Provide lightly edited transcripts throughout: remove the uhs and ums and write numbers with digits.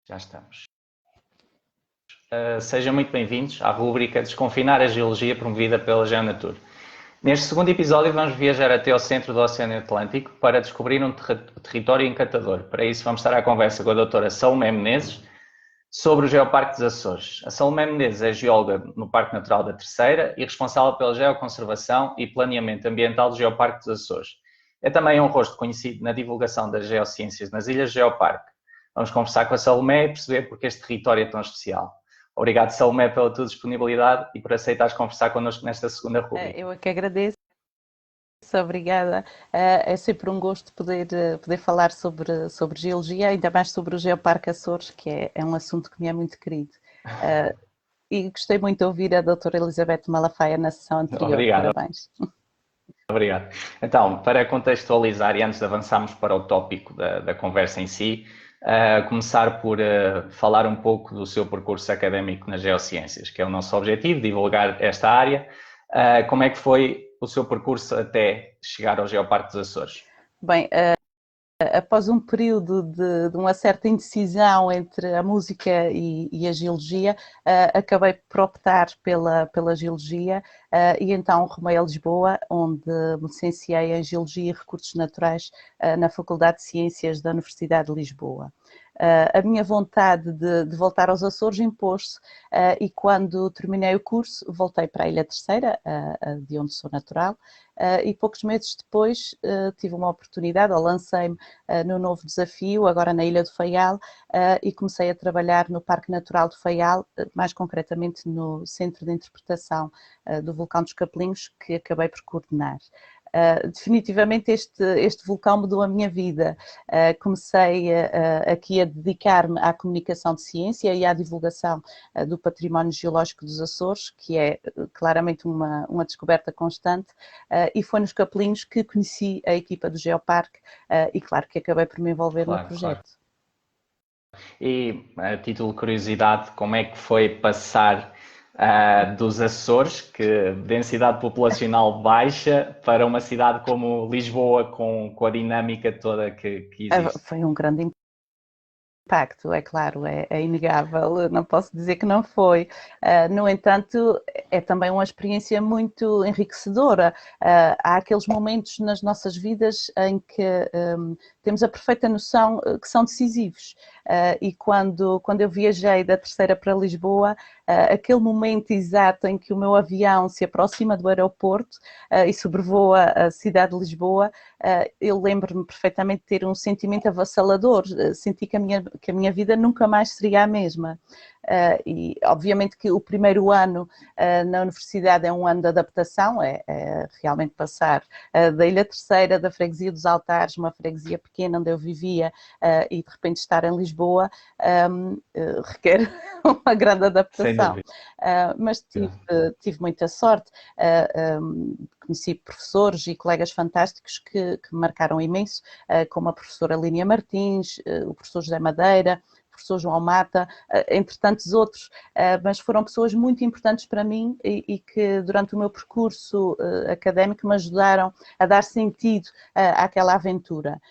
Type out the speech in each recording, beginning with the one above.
Já estamos. Sejam muito bem-vindos à rúbrica Desconfinar a Geologia promovida pela GeoNatur. Neste segundo episódio vamos viajar até ao centro do Oceano Atlântico para descobrir um território encantador. Para isso vamos estar à conversa com a doutora Salomé Menezes sobre o Geoparque dos Açores. A Salomé Menezes é geóloga no Parque Natural da Terceira e responsável pela geoconservação e planeamento ambiental do Geoparque dos Açores. É também um rosto conhecido na divulgação das geociências nas Ilhas Geoparque. Vamos conversar com a Salomé e perceber porque este território é tão especial. Obrigado, Salomé, pela tua disponibilidade e por aceitares conversar connosco nesta segunda rubrica. Eu é que agradeço. Obrigada. É sempre um gosto poder falar sobre geologia, ainda mais sobre o Geoparque Açores, que é um assunto que me é muito querido. E gostei muito de ouvir a doutora Elizabeth Malafaia na sessão anterior. Obrigado. Parabéns. Obrigado. Então, para contextualizar e antes de avançarmos para o tópico da conversa em si, começar por falar um pouco do seu percurso académico nas geociências, que é o nosso objetivo, divulgar esta área. Como é que foi o seu percurso até chegar ao Geoparque dos Açores? Bem, após um período de uma certa indecisão entre a música e a geologia, acabei por optar pela geologia e então rumei a Lisboa, onde me licenciei em Geologia e Recursos Naturais na Faculdade de Ciências da Universidade de Lisboa. A minha vontade de voltar aos Açores impôs-se e quando terminei o curso voltei para a Ilha Terceira, de onde sou natural, e poucos meses depois tive uma oportunidade, ou lancei-me no novo desafio, agora na Ilha do Faial, e comecei a trabalhar no Parque Natural do Faial, mais concretamente no Centro de Interpretação do Vulcão dos Capelinhos, que acabei por coordenar. Definitivamente este vulcão mudou a minha vida. Comecei aqui a dedicar-me à comunicação de ciência e à divulgação do património geológico dos Açores, que é claramente uma descoberta constante, e foi nos Capelinhos que conheci a equipa do Geoparque e claro que acabei por me envolver no projeto. Claro. E a título de curiosidade, como é que foi passar dos Açores, que densidade populacional baixa, para uma cidade como Lisboa, com a dinâmica toda que existe? Foi um grande impacto, é claro, é inegável, não posso dizer que não foi. No entanto, é também uma experiência muito enriquecedora. Há aqueles momentos nas nossas vidas em que temos a perfeita noção que são decisivos. E quando eu viajei da Terceira para Lisboa, aquele momento exato em que o meu avião se aproxima do aeroporto e sobrevoa a cidade de Lisboa, eu lembro-me perfeitamente de ter um sentimento avassalador. Senti que a minha vida nunca mais seria a mesma. E obviamente que o primeiro ano na universidade é um ano de adaptação, é realmente passar da Ilha Terceira, da freguesia dos Altares, uma freguesia pequena onde eu vivia, e de repente estar em Lisboa requer uma grande adaptação. Mas tive muita sorte. Conheci professores e colegas fantásticos que me marcaram imenso, como a professora Línia Martins, o professor José Madeira, o professor João Mata, entre tantos outros, mas foram pessoas muito importantes para mim e que durante o meu percurso académico me ajudaram a dar sentido àquela aventura.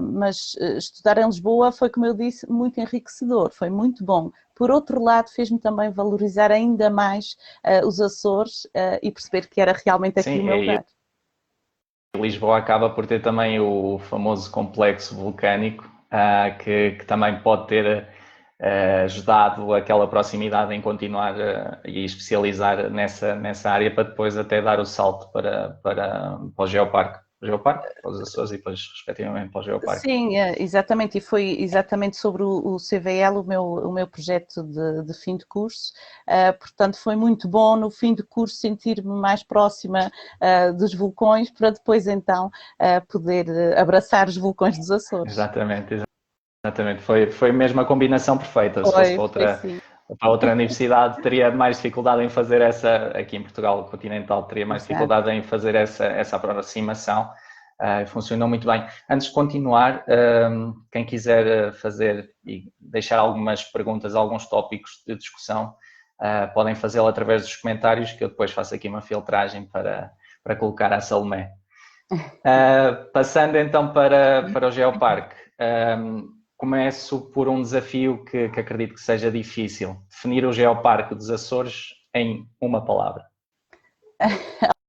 Mas estudar em Lisboa foi, como eu disse, muito enriquecedor, foi muito bom. Por outro lado, fez-me também valorizar ainda mais os Açores e perceber que era realmente aqui o meu lugar. Lisboa acaba por ter também o famoso complexo vulcânico, que também pode ter ajudado aquela proximidade em continuar e especializar nessa área para depois até dar o salto para o Geoparque. Para os Açores e depois, respectivamente, para o Geoparque. Sim, exatamente, e foi exatamente sobre o CVL o meu projeto de fim de curso, portanto foi muito bom no fim de curso sentir-me mais próxima dos vulcões para depois então poder abraçar os vulcões dos Açores. Exatamente. Foi mesmo a combinação perfeita. Se fosse para outra universidade teria mais dificuldade em fazer essa, aqui em Portugal continental teria mais dificuldade em fazer essa aproximação. Funcionou muito bem. Antes de continuar, quem quiser fazer e deixar algumas perguntas, alguns tópicos de discussão, podem fazê-lo através dos comentários, que eu depois faço aqui uma filtragem para colocar à Salomé. Passando então para o Geoparque. começo por um desafio que acredito que seja difícil. Definir o Geoparque dos Açores em uma palavra.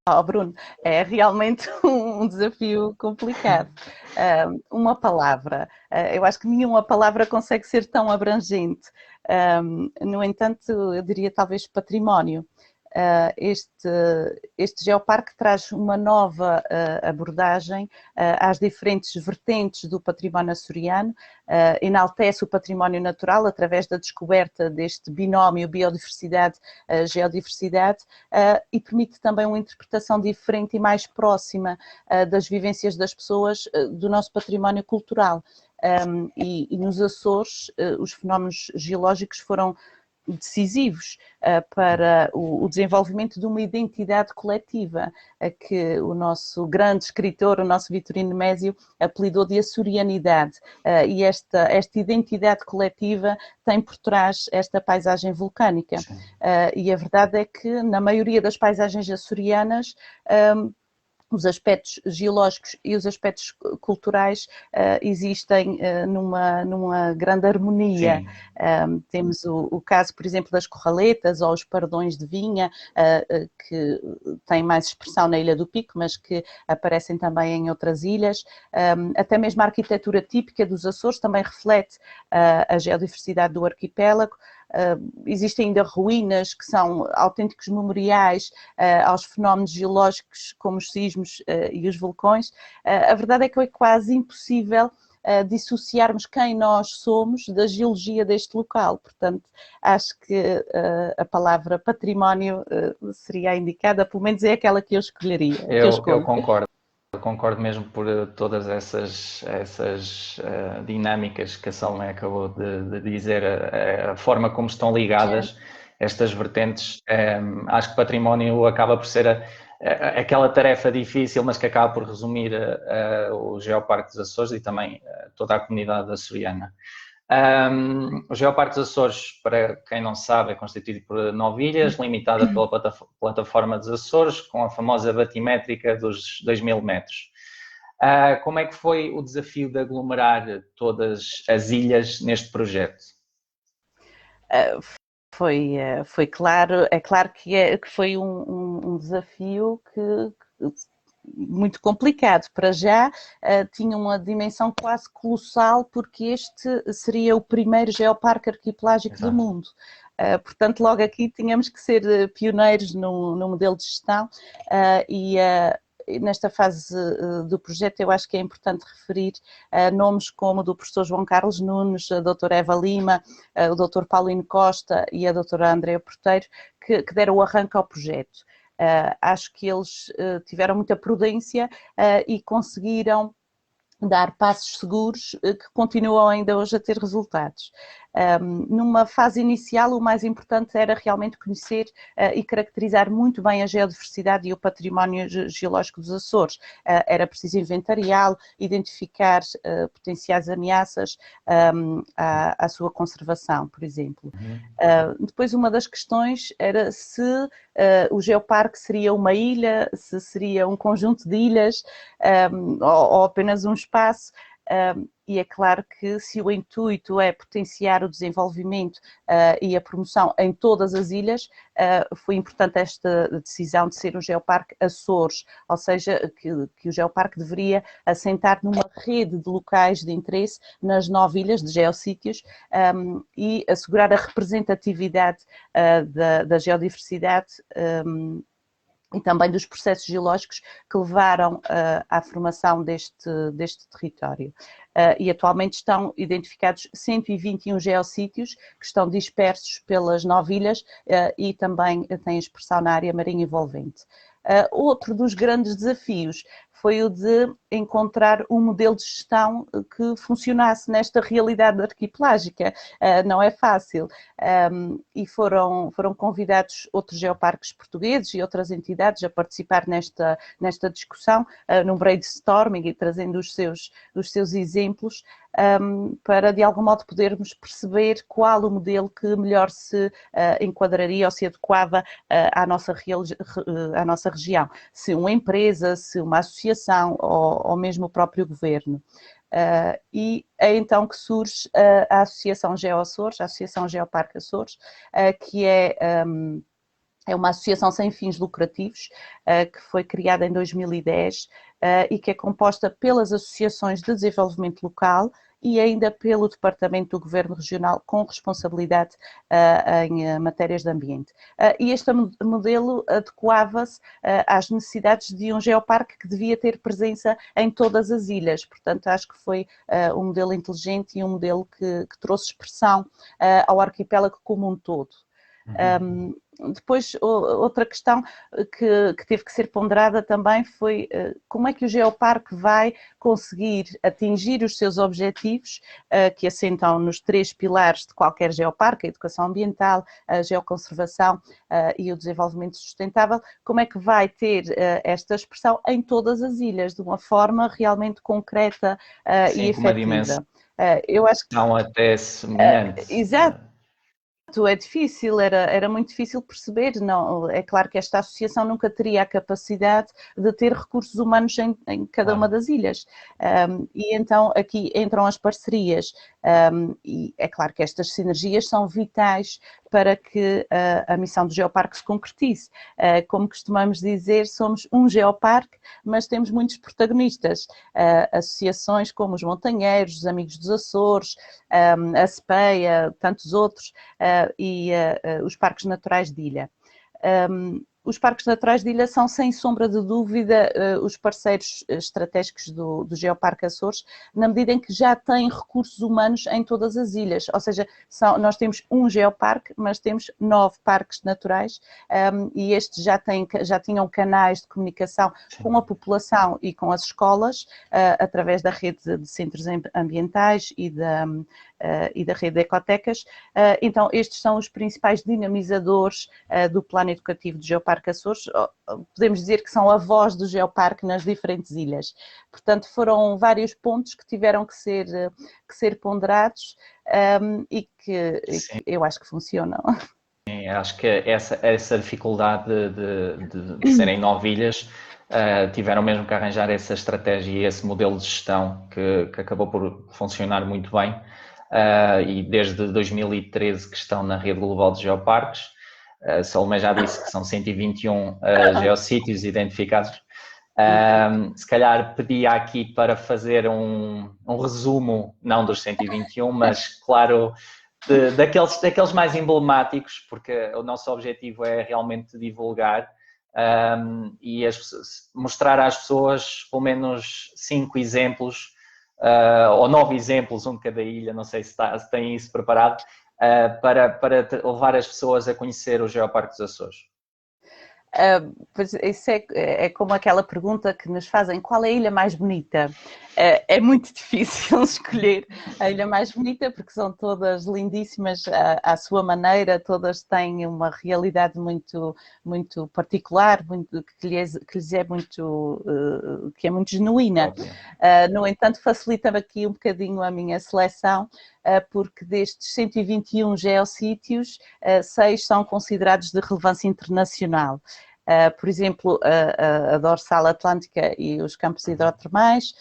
Oh, Bruno, é realmente um desafio complicado. Uma palavra, eu acho que nenhuma palavra consegue ser tão abrangente. No entanto, eu diria talvez património. Este geoparque traz uma nova abordagem às diferentes vertentes do património açoriano, enaltece o património natural através da descoberta deste binómio biodiversidade-geodiversidade e permite também uma interpretação diferente e mais próxima das vivências das pessoas do nosso património cultural. E nos Açores, os fenómenos geológicos foram decisivos para o desenvolvimento de uma identidade coletiva, a que o nosso grande escritor, o nosso Vitorino Mésio, apelidou de açorianidade. E esta identidade coletiva tem por trás esta paisagem vulcânica. E a verdade é que, na maioria das paisagens açorianas, os aspectos geológicos e os aspectos culturais existem numa grande harmonia. Temos o caso, por exemplo, das corraletas ou os pardões de vinha, que têm mais expressão na Ilha do Pico, mas que aparecem também em outras ilhas. Até mesmo a arquitetura típica dos Açores também reflete a geodiversidade do arquipélago. Existem ainda ruínas que são autênticos memoriais aos fenómenos geológicos como os sismos e os vulcões. A verdade é que é quase impossível dissociarmos quem nós somos da geologia deste local. Portanto, acho que a palavra património seria a indicada, pelo menos é aquela que eu escolheria. Eu concordo. Concordo mesmo por todas essas dinâmicas que a Salomé acabou de dizer, a forma como estão ligadas estas vertentes. Acho que património acaba por ser aquela tarefa difícil, mas que acaba por resumir o Geoparque dos Açores e também toda a comunidade açoriana. O Geoparque dos Açores, para quem não sabe, é constituído por 9 ilhas, limitada pela plataforma dos Açores, com a famosa batimétrica dos 2.000 metros. Como é que foi o desafio de aglomerar todas as ilhas neste projeto? Foi claro, é claro que foi um desafio muito complicado. Para já tinha uma dimensão quase colossal, porque este seria o primeiro geoparque arquipelágico do mundo. Portanto, logo aqui tínhamos que ser pioneiros no modelo de gestão e nesta fase do projeto eu acho que é importante referir nomes como o do professor João Carlos Nunes, a doutora Eva Lima, o doutor Paulino Costa e a doutora Andréa Porteiro, que deram o arranque ao projeto. Acho que eles tiveram muita prudência e conseguiram dar passos seguros que continuam ainda hoje a ter resultados. Numa fase inicial, o mais importante era realmente conhecer e caracterizar muito bem a geodiversidade e o património geológico dos Açores. Era preciso inventariá-lo, identificar potenciais ameaças à sua conservação, por exemplo. Depois, uma das questões era se o geoparque seria uma ilha, se seria um conjunto de ilhas ou apenas um espaço. E é claro que se o intuito é potenciar o desenvolvimento e a promoção em todas as ilhas, foi importante esta decisão de ser um geoparque Açores, ou seja, que o geoparque deveria assentar numa rede de locais de interesse nas 9 ilhas de geossítios e assegurar a representatividade da geodiversidade e também dos processos geológicos que levaram à formação deste território. E atualmente estão identificados 121 geossítios que estão dispersos pelas 9 ilhas e também têm expressão na área marinha envolvente. Outro dos grandes desafios foi o de encontrar um modelo de gestão que funcionasse nesta realidade arquipelágica. Não é fácil. E foram convidados outros geoparques portugueses e outras entidades a participar nesta discussão, num brainstorming e trazendo os seus exemplos, para de algum modo podermos perceber qual o modelo que melhor se enquadraria ou se adequava à nossa região. Se uma empresa, se uma associação ou mesmo o próprio governo. E é então que surge a Associação GeoAçores, a Associação Geoparque Açores, que é uma associação sem fins lucrativos, que foi criada em 2010 e que é composta pelas associações de desenvolvimento local e ainda pelo Departamento do Governo Regional com responsabilidade em matérias de ambiente. E este modelo adequava-se às necessidades de um geoparque que devia ter presença em todas as ilhas. Portanto, acho que foi um modelo inteligente e um modelo que trouxe expressão ao arquipélago como um todo. Depois, outra questão que teve que ser ponderada também foi como é que o geoparque vai conseguir atingir os seus objetivos, que assentam nos 3 pilares de qualquer geoparque: a educação ambiental, a geoconservação e o desenvolvimento sustentável. Como é que vai ter esta expressão em todas as ilhas, de uma forma realmente concreta e efetiva? Uma dimensão eu acho que, até semelhante. Exato. É difícil, era muito difícil perceber. Não, é claro que esta associação nunca teria a capacidade de ter recursos humanos em cada uma das ilhas. E então aqui entram as parcerias. E é claro que estas sinergias são vitais para que a missão do geoparque se concretize. Como costumamos dizer, somos um geoparque, mas temos muitos protagonistas. Associações como os Montanheiros, os Amigos dos Açores, a SPEA, tantos outros, e os parques naturais de ilha. Os parques naturais de ilha são, sem sombra de dúvida, os parceiros estratégicos do Geoparque Açores, na medida em que já têm recursos humanos em todas as ilhas. Ou seja, nós temos um geoparque, mas temos 9 parques naturais, e estes já tinham canais de comunicação com a população e com as escolas, através da rede de centros ambientais e da rede de ecotecas. Então, estes são os principais dinamizadores do plano educativo do Geoparque Açores. Podemos dizer que são a voz do geoparque nas diferentes ilhas. Portanto, foram vários pontos que tiveram que ser ponderados e que eu acho que funcionam. Sim, acho que essa dificuldade de serem 9 ilhas, tiveram mesmo que arranjar essa estratégia e esse modelo de gestão que acabou por funcionar muito bem. E desde 2013 que estão na rede global de geoparques. Salomé já disse que são 121 geossítios identificados. Se calhar pedia aqui para fazer um resumo, não dos 121, mas claro, daqueles mais emblemáticos, porque o nosso objetivo é realmente divulgar e mostrar às pessoas pelo menos 5 exemplos ou 9 exemplos, um de cada ilha, não sei se têm isso preparado, para levar as pessoas a conhecer o Geoparque dos Açores. Pois isso é como aquela pergunta que nos fazem: qual é a ilha mais bonita? É muito difícil escolher a ilha mais bonita, porque são todas lindíssimas à sua maneira, todas têm uma realidade muito, muito particular, que lhes é muito, que é muito genuína. No entanto, facilita-me aqui um bocadinho a minha seleção, porque destes 121 geossítios, 6 são considerados de relevância internacional. Por exemplo, a dorsal atlântica e os campos hidrotermais,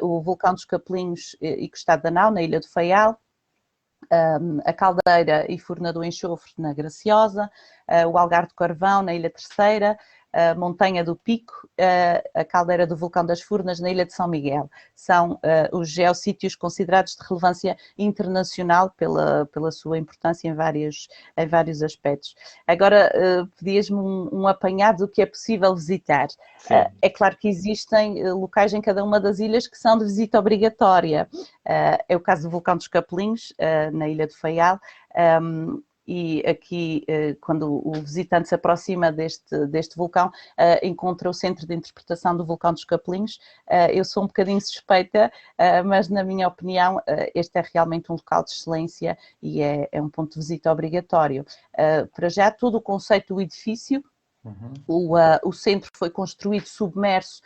o vulcão dos Capelinhos e Costado de Anão, na Ilha do Faial, a Caldeira e Furna do Enxofre, na Graciosa, o Algar do Carvão, na Ilha Terceira, a Montanha do Pico, a Caldeira do Vulcão das Furnas, na Ilha de São Miguel. São os geossítios considerados de relevância internacional pela sua importância em vários aspectos. Agora, pedias-me um apanhado do que é possível visitar. É claro que existem locais em cada uma das ilhas que são de visita obrigatória. É o caso do Vulcão dos Capelinhos, na Ilha do Faial. E aqui, quando o visitante se aproxima deste vulcão, encontra o centro de interpretação do Vulcão dos Capelinhos. Eu sou um bocadinho suspeita, mas na minha opinião este é realmente um local de excelência e é um ponto de visita obrigatório. Para já, todo o conceito do edifício, o centro foi construído submerso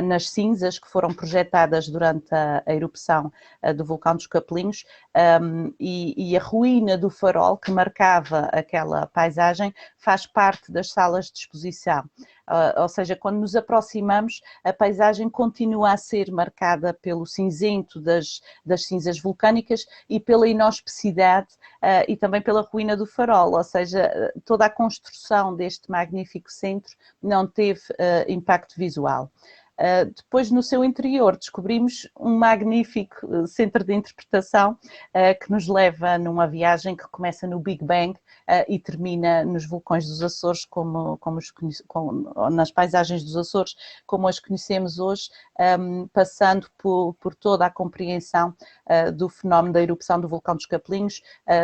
nas cinzas que foram projetadas durante a erupção do vulcão dos Capelinhos, e a ruína do farol que marcava aquela paisagem faz parte das salas de exposição. ou seja, quando nos aproximamos, a paisagem continua a ser marcada pelo cinzento das cinzas vulcânicas e pela inauspiciidade e também pela ruína do farol, ou seja, toda a construção deste magnífico centro não teve impacto visual. Depois, no seu interior, descobrimos um magnífico centro de interpretação que nos leva numa viagem que começa no Big Bang e termina nos vulcões dos Açores, nas paisagens dos Açores, como as conhecemos hoje, passando por toda a compreensão do fenómeno da erupção do vulcão dos Capelinhos,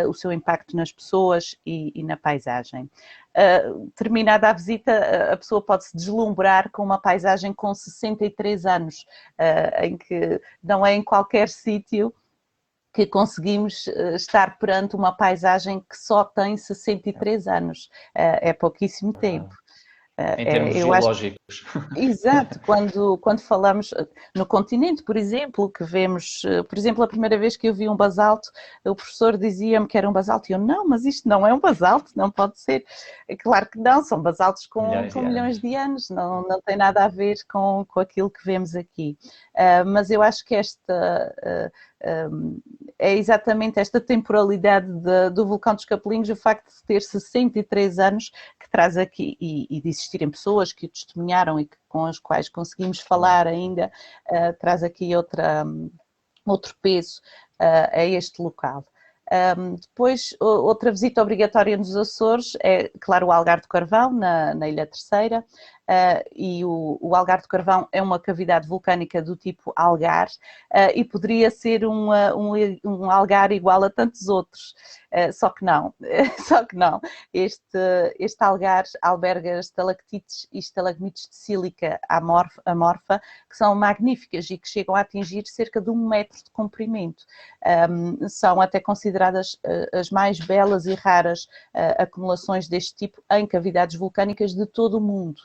o seu impacto nas pessoas e na paisagem. Terminada a visita, a pessoa pode se deslumbrar com uma paisagem com 63 anos, em que não é em qualquer sítio que conseguimos estar perante uma paisagem que só tem 63 anos. É pouquíssimo tempo. Em termos geológicos. Exato, quando falamos no continente, por exemplo, que vemos, por exemplo, a primeira vez que eu vi um basalto, o professor dizia-me que era um basalto, e eu, não, mas isto não é um basalto, não pode ser. É claro que não, são basaltos com milhões de anos, não tem nada a ver com aquilo que vemos aqui. Mas eu acho que é exatamente esta temporalidade do vulcão dos Capelinhos, o facto de ter 63 anos, que traz aqui, e de existirem pessoas que o testemunharam e com as quais conseguimos falar ainda, traz aqui outro peso a este local. Depois, outra visita obrigatória nos Açores é, claro, o Algarve do Carvão, na Ilha Terceira, e o Algarve do Carvão é uma cavidade vulcânica do tipo algar e poderia ser um algar igual a tantos outros, só que não, este algar alberga estalactites e estalagmites de sílica amorfa, que são magníficas e que chegam a atingir cerca de 1 metro de comprimento. São até consideradas as mais belas e raras acumulações deste tipo em cavidades vulcânicas de todo o mundo.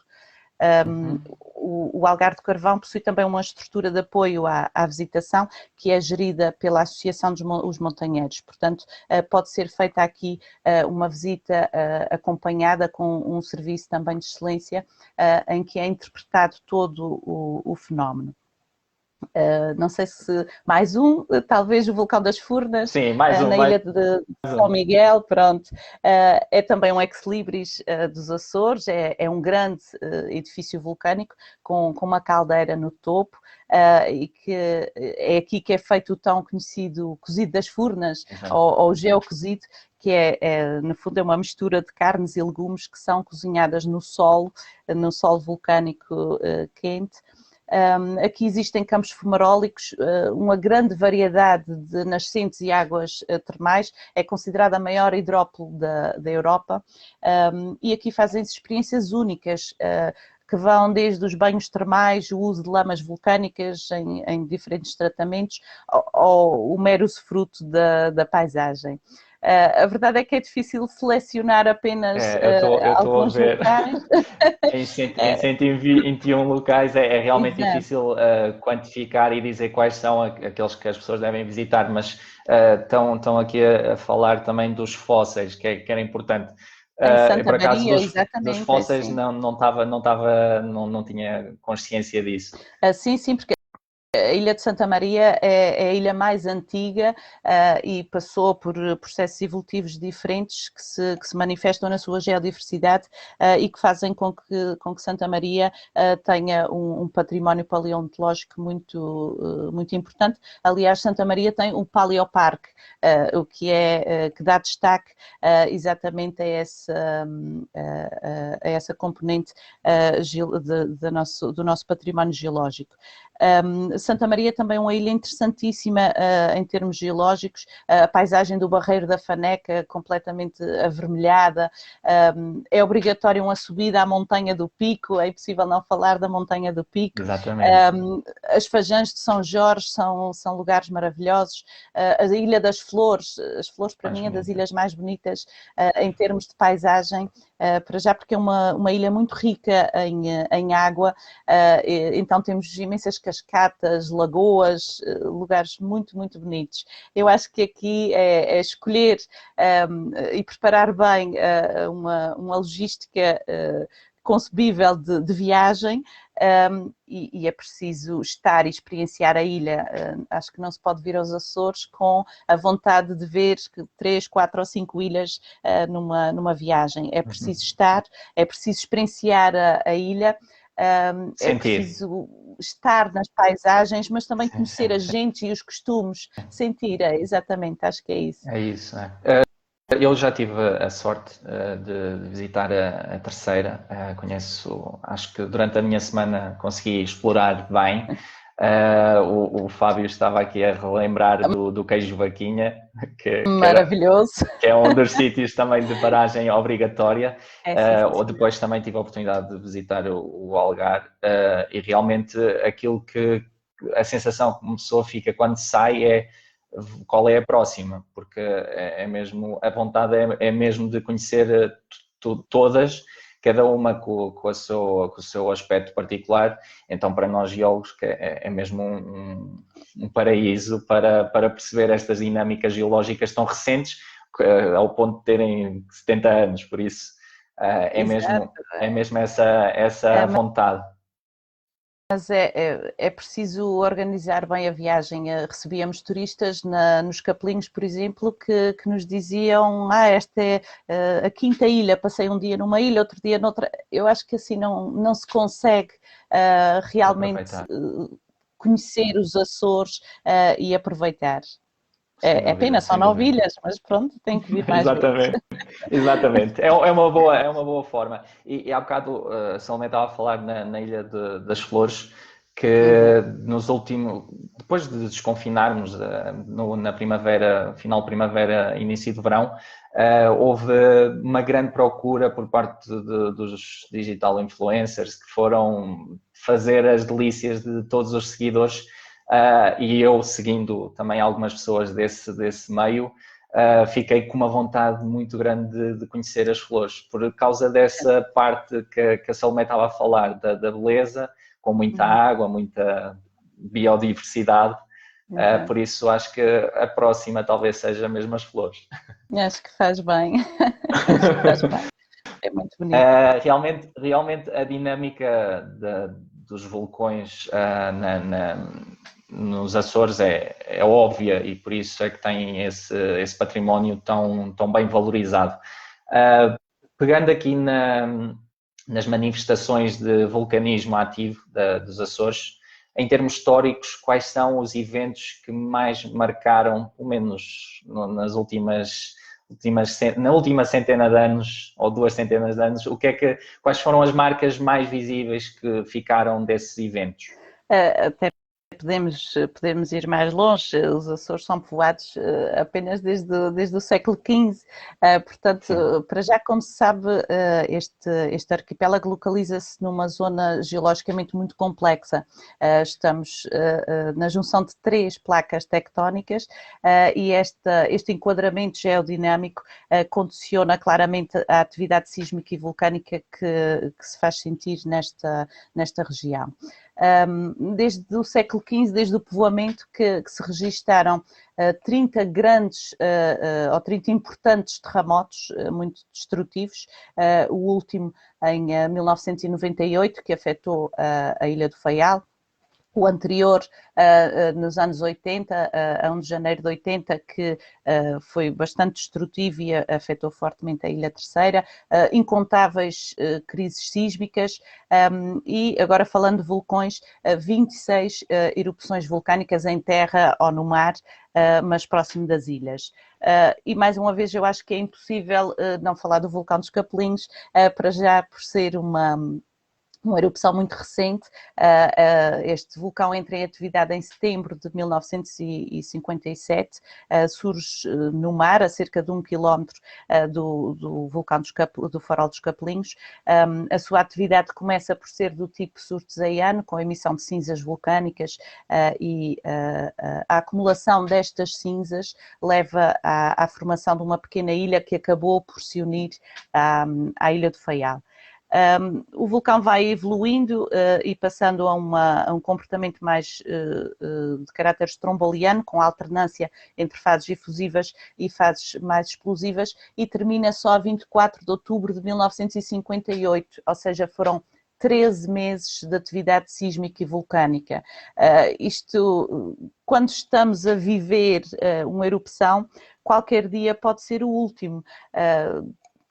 O Algarve do Carvão possui também uma estrutura de apoio à visitação que é gerida pela Associação dos Montanheiros, portanto pode ser feita aqui uma visita acompanhada com um serviço também de excelência em que é interpretado todo o fenómeno. Não sei se mais talvez o Vulcão das Furnas. Sim, mais na ilha de São Miguel, pronto. É também um ex-libris dos Açores, é um grande edifício vulcânico com uma caldeira no topo, e que é aqui que é feito o tão conhecido cozido das Furnas, ou geocozido, que no fundo é uma mistura de carnes e legumes que são cozinhadas no solo vulcânico quente. Aqui existem campos fumarólicos, uma grande variedade de nascentes e águas termais, é considerada a maior hidrópole da Europa, e aqui fazem-se experiências únicas, que vão desde os banhos termais, o uso de lamas vulcânicas em diferentes tratamentos, ou o mero usufruto da paisagem. A verdade é que é difícil selecionar apenas alguns locais. Em 121 locais é realmente difícil quantificar e dizer quais são aqueles que as pessoas devem visitar, mas estão aqui a falar também dos fósseis, que era importante. Por acaso dos fósseis não tinha consciência disso. Sim, porque a Ilha de Santa Maria é a ilha mais antiga e passou por processos evolutivos diferentes que se manifestam na sua geodiversidade e que fazem com que Santa Maria tenha um património paleontológico muito importante. Aliás, Santa Maria tem um paleoparque, o que dá destaque exatamente a essa componente do nosso património geológico. Santa Maria também é uma ilha interessantíssima em termos geológicos, a paisagem do Barreiro da Faneca completamente avermelhada, é obrigatório uma subida à Montanha do Pico, é impossível não falar da Montanha do Pico. Exatamente. As Fajãs de São Jorge são lugares maravilhosos, a Ilha das Flores, as Flores para mim é das ilhas mais bonitas em termos de paisagem, para já porque é uma ilha muito rica em água, então temos imensas cascatas, lagoas, lugares muito, muito bonitos. Eu acho que aqui é escolher e preparar bem uma logística concebível de viagem. E é preciso estar e experienciar a ilha. Acho que não se pode vir aos Açores com a vontade de ver 3, 4 ou 5 ilhas numa viagem. É preciso estar, é preciso experienciar a ilha, é preciso estar nas paisagens, mas também conhecer a gente e os costumes, sentir, exatamente, acho que é isso. É isso, Eu já tive a sorte de visitar a Terceira, conheço, acho que durante a minha semana consegui explorar bem. O Fábio estava aqui a relembrar do queijo vaquinha, Maravilhoso. Que é um dos sítios também de paragem obrigatória. Ou depois também tive a oportunidade de visitar o Algarve, e realmente a sensação que uma pessoa fica quando sai é qual é a próxima, porque é mesmo, a vontade é mesmo de conhecer todas, cada uma com o seu aspecto particular. Então, para nós geólogos, é mesmo um paraíso para perceber estas dinâmicas geológicas tão recentes, ao ponto de terem 70 anos, por isso é mesmo essa vontade. Mas é preciso organizar bem a viagem. Recebíamos turistas nos Capelinhos, por exemplo, que nos diziam: esta é a quinta ilha, passei um dia numa ilha, outro dia noutra. Eu acho que assim não se consegue realmente conhecer os Açores e aproveitar. É pena, são 9 ilhas, mas pronto, tem que vir mais vezes. Exatamente, é uma boa forma. E há bocado a Salomé estava a falar na Ilha das Flores, que depois de desconfinarmos na primavera, final de primavera, início de verão, houve uma grande procura por parte dos digital influencers que foram fazer as delícias de todos os seguidores. E eu, seguindo também algumas pessoas desse meio, fiquei com uma vontade muito grande de conhecer as flores, por causa dessa parte que a Salomé estava a falar, da beleza, com muita água, muita biodiversidade. Por isso acho que a próxima talvez seja mesmo as flores. Acho que faz bem. Faz bem. É muito bonito. Realmente a dinâmica dos vulcões nos Açores é óbvia, e por isso é que tem esse património tão bem valorizado. Pegando aqui nas manifestações de vulcanismo ativo dos Açores, em termos históricos, quais são os eventos que mais marcaram, pelo menos na última centena de anos, ou 2 centenas de anos, quais foram as marcas mais visíveis que ficaram desses eventos? Até podemos ir mais longe. Os Açores são povoados apenas desde o século XV, portanto, para já, como se sabe, este arquipélago localiza-se numa zona geologicamente muito complexa. Estamos na junção de 3 placas tectónicas, e este enquadramento geodinâmico condiciona claramente a atividade sísmica e vulcânica que se faz sentir nesta região. Desde o século XV, desde o povoamento, que se registaram 30 grandes ou 30 importantes terremotos muito destrutivos, o último em 1998, que afetou a Ilha do Faial. O anterior, nos anos 80, a 1 de janeiro de 80, que foi bastante destrutivo e afetou fortemente a Ilha Terceira, incontáveis crises sísmicas, e agora, falando de vulcões, 26 erupções vulcânicas em terra ou no mar, mas próximo das ilhas. E mais uma vez, eu acho que é impossível não falar do vulcão dos Capelinhos, para já por ser uma erupção muito recente. Este vulcão entra em atividade em setembro de 1957, surge no mar, a cerca de 1 quilómetro do vulcão do Farol dos Capelinhos. A sua atividade começa por ser do tipo surteseiano, com emissão de cinzas vulcânicas, e a acumulação destas cinzas leva à formação de uma pequena ilha que acabou por se unir à Ilha do Faial. O vulcão vai evoluindo e passando a um comportamento mais de caráter stromboliano, com alternância entre fases efusivas e fases mais explosivas, e termina só a 24 de outubro de 1958, ou seja, foram 13 meses de atividade sísmica e vulcânica. Quando estamos a viver uma erupção, qualquer dia pode ser o último.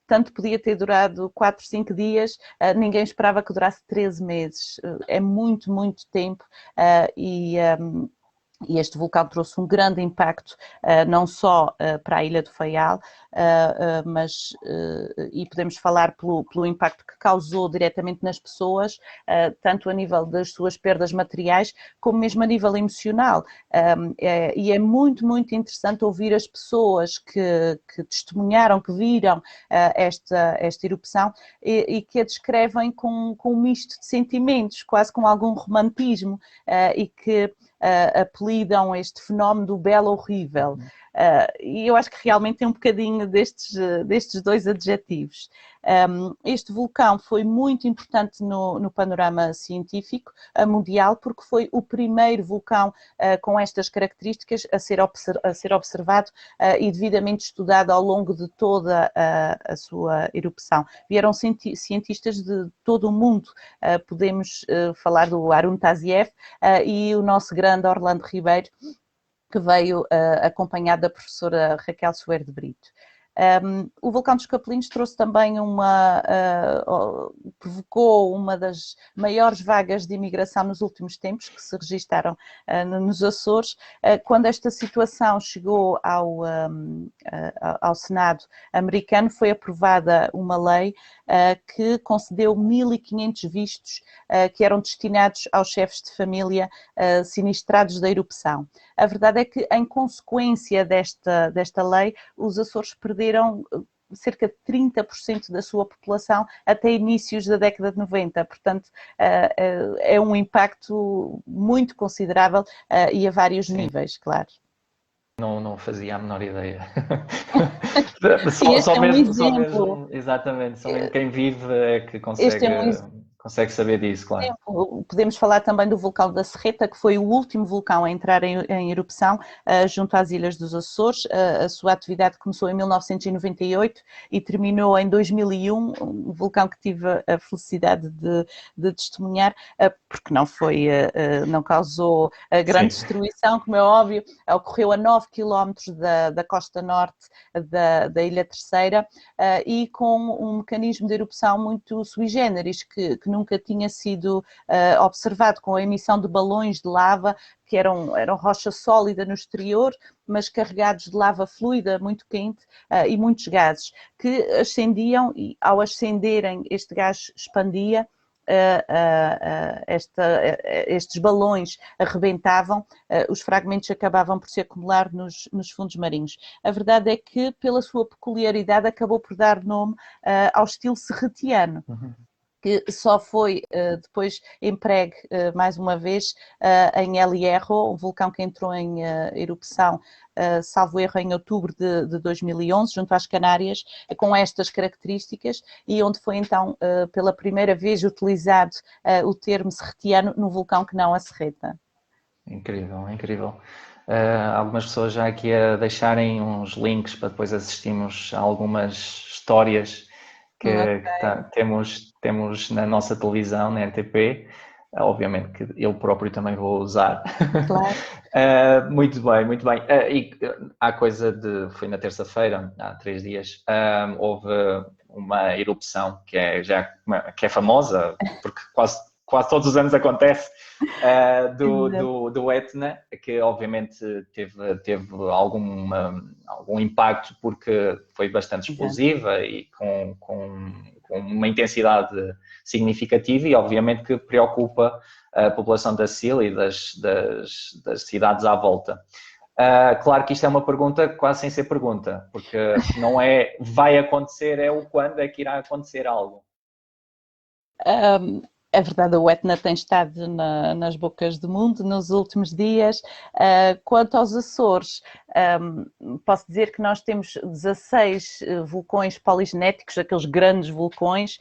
Tanto podia ter durado 4, 5 dias, ninguém esperava que durasse 13 meses. É muito, muito tempo e este vulcão trouxe um grande impacto, não só para a Ilha do Faial, e podemos falar pelo impacto que causou diretamente nas pessoas, tanto a nível das suas perdas materiais, como mesmo a nível emocional. E é muito, muito interessante ouvir as pessoas que testemunharam, que viram esta erupção e que a descrevem com um misto de sentimentos, quase com algum romantismo, e que apelidam este fenómeno do belo horrível. E eu acho que realmente tem um bocadinho destes dois adjetivos. Este vulcão foi muito importante no panorama científico mundial, porque foi o primeiro vulcão com estas características a ser observado e devidamente estudado ao longo de toda a sua erupção. Vieram cientistas de todo o mundo. Podemos falar do Harun Taziev e o nosso grande Orlando Ribeiro, que veio acompanhado da professora Raquel Soeiro de Brito. O vulcão dos Capelinhos trouxe também provocou uma das maiores vagas de imigração nos últimos tempos que se registaram nos Açores. Quando esta situação chegou ao Senado americano, foi aprovada uma lei que concedeu 1.500 vistos que eram destinados aos chefes de família sinistrados da erupção. A verdade é que, em consequência desta lei, os Açores perderam cerca de 30% da sua população até inícios da década de 90, portanto é um impacto muito considerável e a vários níveis, claro. Não fazia a menor ideia. Sim, este é um exemplo. Exatamente, só mesmo quem vive é que Este é um consegue saber disso, claro. Podemos falar também do vulcão da Serreta, que foi o último vulcão a entrar em erupção junto às Ilhas dos Açores. A sua atividade começou em 1998 e terminou em 2001, um vulcão que tive a felicidade de testemunhar, porque não causou grande destruição, como é óbvio. Ocorreu a 9 km da costa norte da Ilha Terceira e com um mecanismo de erupção muito sui generis, que nunca tinha sido observado, com a emissão de balões de lava que eram rocha sólida no exterior, mas carregados de lava fluida muito quente e muitos gases que ascendiam, e ao ascenderem este gás expandia, estes balões arrebentavam, os fragmentos acabavam por se acumular nos fundos marinhos. A verdade é que, pela sua peculiaridade, acabou por dar nome ao estilo serretiano. Que só foi depois empregue mais uma vez em El Hierro, um vulcão que entrou em erupção, salvo erro, em outubro de 2011, junto às Canárias, com estas características, e onde foi então pela primeira vez utilizado o termo serretiano no vulcão que não a serreta. Incrível, incrível. Algumas pessoas já aqui a deixarem uns links para depois assistirmos a algumas histórias que temos na nossa televisão, na RTP. Obviamente que eu próprio também vou usar. Claro. Muito bem, muito bem. E há foi na terça-feira, há 3 dias, houve uma erupção que é famosa, porque quase todos os anos acontece, do Etna, que obviamente teve algum impacto porque foi bastante explosiva e com uma intensidade significativa, e obviamente que preocupa a população da Sila e das cidades à volta. Claro que isto é uma pergunta quase sem ser pergunta, porque não é vai acontecer, é o quando é que irá acontecer algo. É verdade, o Etna tem estado nas bocas do mundo nos últimos dias. Quanto aos Açores, Posso dizer que nós temos 16 vulcões poligenéticos, aqueles grandes vulcões,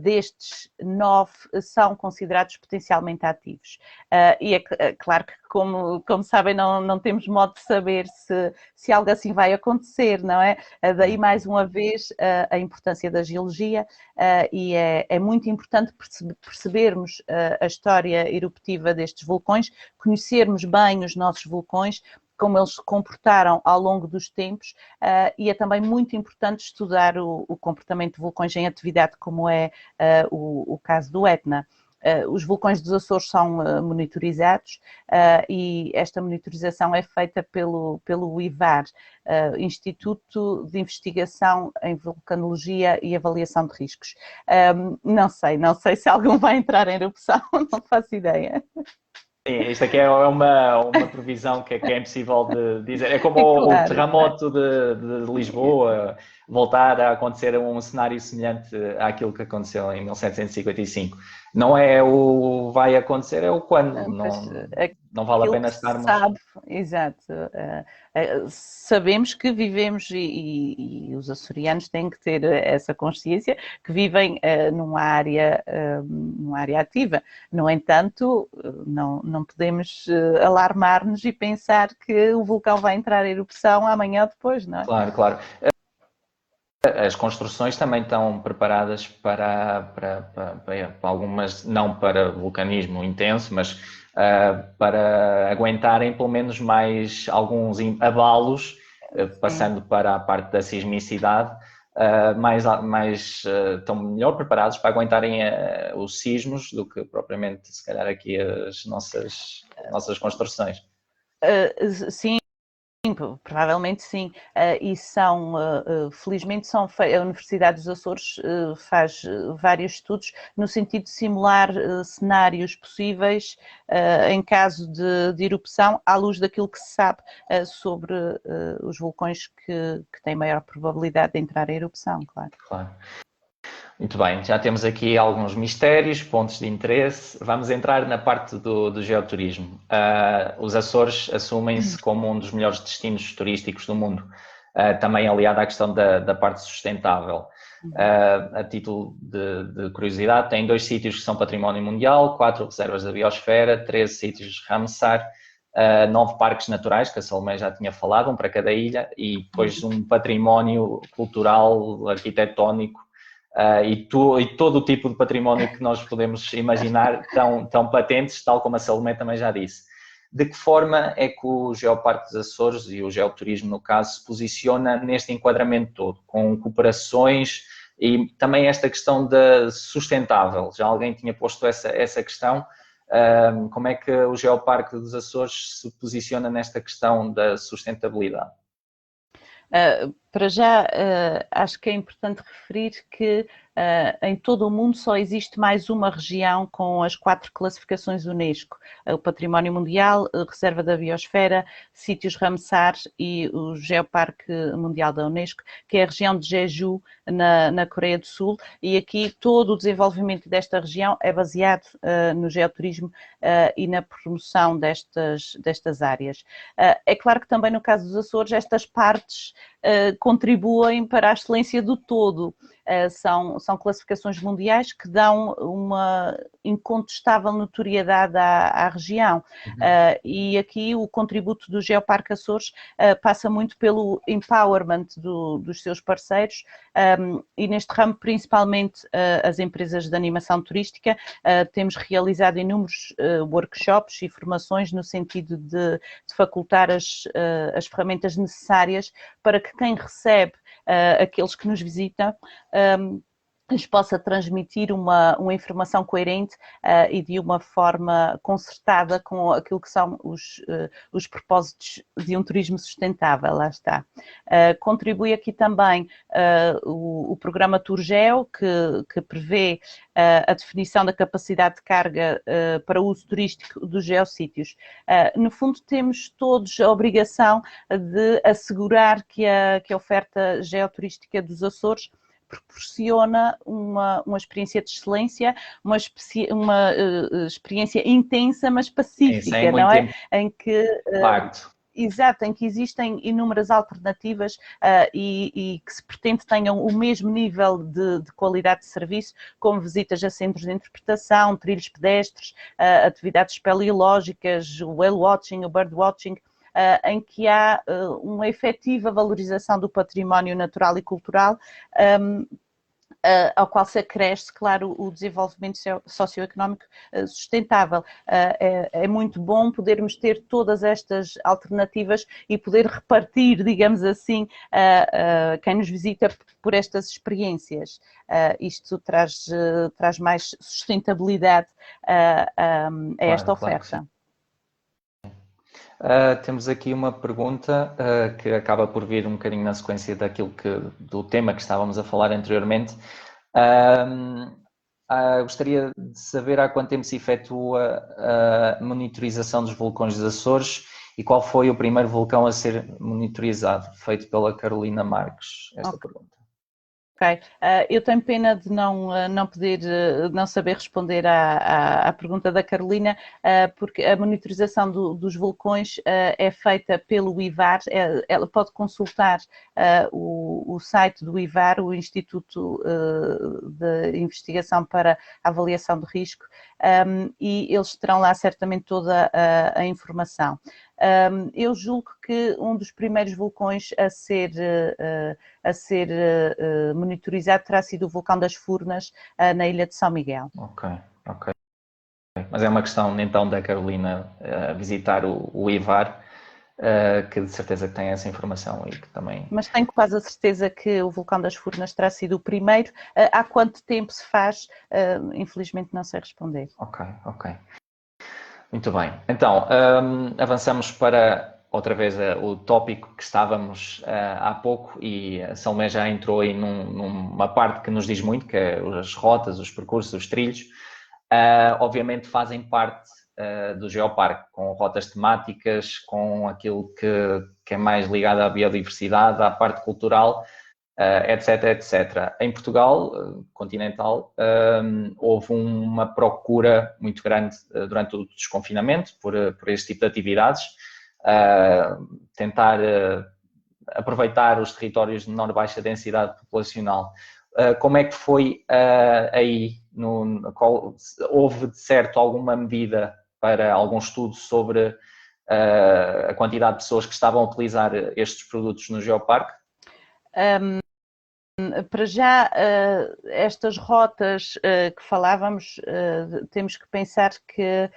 destes 9 são considerados potencialmente ativos. E é claro que, como sabem, não temos modo de saber se algo assim vai acontecer, não é? Daí, mais uma vez, a importância da geologia, e é muito importante percebermos a história eruptiva destes vulcões, conhecermos bem os nossos vulcões, como eles se comportaram ao longo dos tempos, e é também muito importante estudar o comportamento de vulcões em atividade, como é o caso do Etna. Os vulcões dos Açores são monitorizados, e esta monitorização é feita pelo IVAR, Instituto de Investigação em Vulcanologia e Avaliação de Riscos. Não sei se algum vai entrar em erupção, não faço ideia. Sim, isto aqui é uma previsão que é impossível de dizer. É como claro, o terremoto de Lisboa voltar a acontecer um cenário semelhante àquilo que aconteceu em 1755. Não é o vai acontecer, é o quando. Não vale a pena estarmos... Exato. Sabemos que vivemos, e os açorianos têm que ter essa consciência, que vivem numa área ativa. No entanto, não podemos alarmar-nos e pensar que o vulcão vai entrar em erupção amanhã ou depois, não é? Claro, claro. As construções também estão preparadas para algumas, não para vulcanismo intenso, mas para aguentarem pelo menos mais alguns abalos, passando para a parte da sismicidade, estão melhor preparados para aguentarem os sismos do que propriamente, se calhar, aqui as nossas construções. Sim. Provavelmente sim, e felizmente a Universidade dos Açores faz vários estudos no sentido de simular cenários possíveis em caso de erupção, à luz daquilo que se sabe sobre os vulcões que têm maior probabilidade de entrar em erupção, claro. Claro. Muito bem, já temos aqui alguns mistérios, pontos de interesse. Vamos entrar na parte do geoturismo. Os Açores assumem-se como um dos melhores destinos turísticos do mundo, também aliado à questão da parte sustentável. A título de curiosidade, tem 2 sítios que são património mundial, 4 reservas da biosfera, 13 sítios Ramsar, 9 parques naturais, que a Salomé já tinha falado, um para cada ilha, e depois um património cultural, arquitetónico, e todo o tipo de património que nós podemos imaginar tão patentes, tal como a Salomé também já disse. De que forma é que o Geoparque dos Açores e o geoturismo, no caso, se posiciona neste enquadramento todo, com cooperações e também esta questão da sustentável? Já alguém tinha posto essa questão. Como é que o Geoparque dos Açores se posiciona nesta questão da sustentabilidade? Para já, acho que é importante referir que em todo o mundo só existe mais uma região com as 4 classificações Unesco: o Património Mundial, a Reserva da Biosfera, Sítios Ramsar e o Geoparque Mundial da Unesco, que é a região de Jeju, na Coreia do Sul, e aqui todo o desenvolvimento desta região é baseado no geoturismo e na promoção destas áreas. É claro que também no caso dos Açores estas partes contribuem para a excelência do todo. São classificações mundiais que dão uma incontestável notoriedade à região. E aqui o contributo do Geoparque Açores passa muito pelo empowerment dos seus parceiros, e neste ramo principalmente as empresas de animação turística. Temos realizado inúmeros workshops e formações no sentido de facultar as ferramentas necessárias para que quem recebe aqueles que nos visitam lhes possa transmitir uma informação coerente e de uma forma concertada com aquilo que são os propósitos de um turismo sustentável. Lá está. Contribui aqui também o programa Tourgeo, que prevê a definição da capacidade de carga para uso turístico dos geossítios. No fundo, temos todos a obrigação de assegurar que a oferta geoturística dos Açores proporciona uma experiência de excelência, uma experiência intensa, mas pacífica, não é? Em que Exato, em que existem inúmeras alternativas e que se pretende tenham o mesmo nível de qualidade de serviço, como visitas a centros de interpretação, trilhos pedestres, atividades espeleológicas, o whale watching, o bird watching, em que há uma efetiva valorização do património natural e cultural, ao qual se acresce, claro, o desenvolvimento socioeconómico sustentável. É muito bom podermos ter todas estas alternativas e poder repartir, digamos assim, quem nos visita por estas experiências. Isto traz mais sustentabilidade a esta oferta. Claro. Temos aqui uma pergunta que acaba por vir um bocadinho na sequência do tema que estávamos a falar anteriormente. Gostaria de saber há quanto tempo se efetua a monitorização dos vulcões dos Açores e qual foi o primeiro vulcão a ser monitorizado, feito pela Carolina Marques, esta pergunta. Ok, eu tenho pena de não saber responder à pergunta da Carolina, porque a monitorização dos vulcões é feita pelo IVAR. Ela pode consultar o site do IVAR, o Instituto de Investigação para a Avaliação de Risco, e eles terão lá certamente toda a informação. Eu julgo que um dos primeiros vulcões a ser monitorizado terá sido o vulcão das Furnas, na ilha de São Miguel. Ok. Mas é uma questão então da Carolina visitar o IVAR, que de certeza que tem essa informação e que também... Mas tenho quase a certeza que o vulcão das Furnas terá sido o primeiro. Há quanto tempo se faz? Infelizmente não sei responder. Ok. Muito bem. Então, avançamos para, outra vez, o tópico que estávamos há pouco e a Salomé já entrou aí numa parte que nos diz muito, que é as rotas, os percursos, os trilhos. Obviamente fazem parte do Geoparque, com rotas temáticas, com aquilo que é mais ligado à biodiversidade, à parte cultural, etc. Em Portugal continental houve uma procura muito grande durante o desconfinamento por este tipo de atividades, tentar aproveitar os territórios de menor baixa densidade populacional. Como é que foi aí? Houve de certo alguma medida para algum estudo sobre a quantidade de pessoas que estavam a utilizar estes produtos no Geoparque? Para já, estas rotas que falávamos, temos que pensar que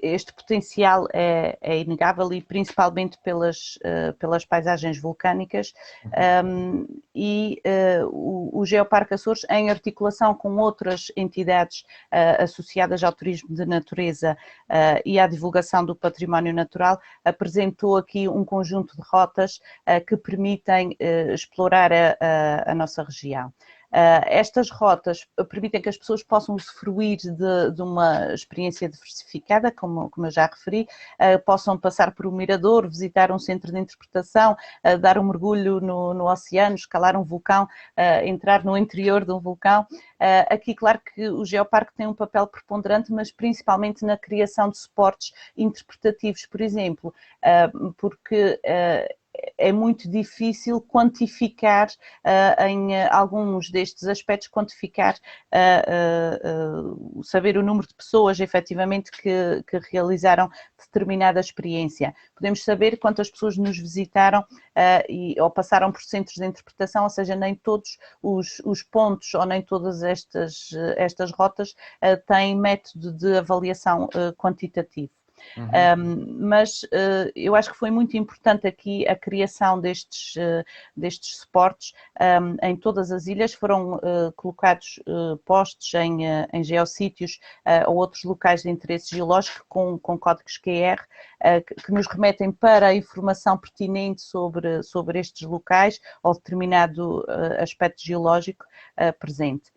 este potencial é inegável e principalmente pelas paisagens vulcânicas, e o Geoparque Açores, em articulação com outras entidades associadas ao turismo de natureza e à divulgação do património natural, apresentou aqui um conjunto de rotas que permitem explorar a nossa região. Estas rotas permitem que as pessoas possam usufruir de uma experiência diversificada, como eu já referi, possam passar por um mirador, visitar um centro de interpretação, dar um mergulho no oceano, escalar um vulcão, entrar no interior de um vulcão. Aqui, claro que o Geoparque tem um papel preponderante, mas principalmente na criação de suportes interpretativos, por exemplo, porque é muito difícil quantificar, em alguns destes aspectos, quantificar, saber o número de pessoas efetivamente que realizaram determinada experiência. Podemos saber quantas pessoas nos visitaram ou passaram por centros de interpretação, ou seja, nem todos os pontos ou nem todas estas rotas têm método de avaliação quantitativo. Mas eu acho que foi muito importante aqui a criação destes suportes. Em todas as ilhas foram colocados postes em geossítios ou outros locais de interesse geológico com códigos QR que nos remetem para a informação pertinente sobre estes locais ou determinado aspecto geológico presente.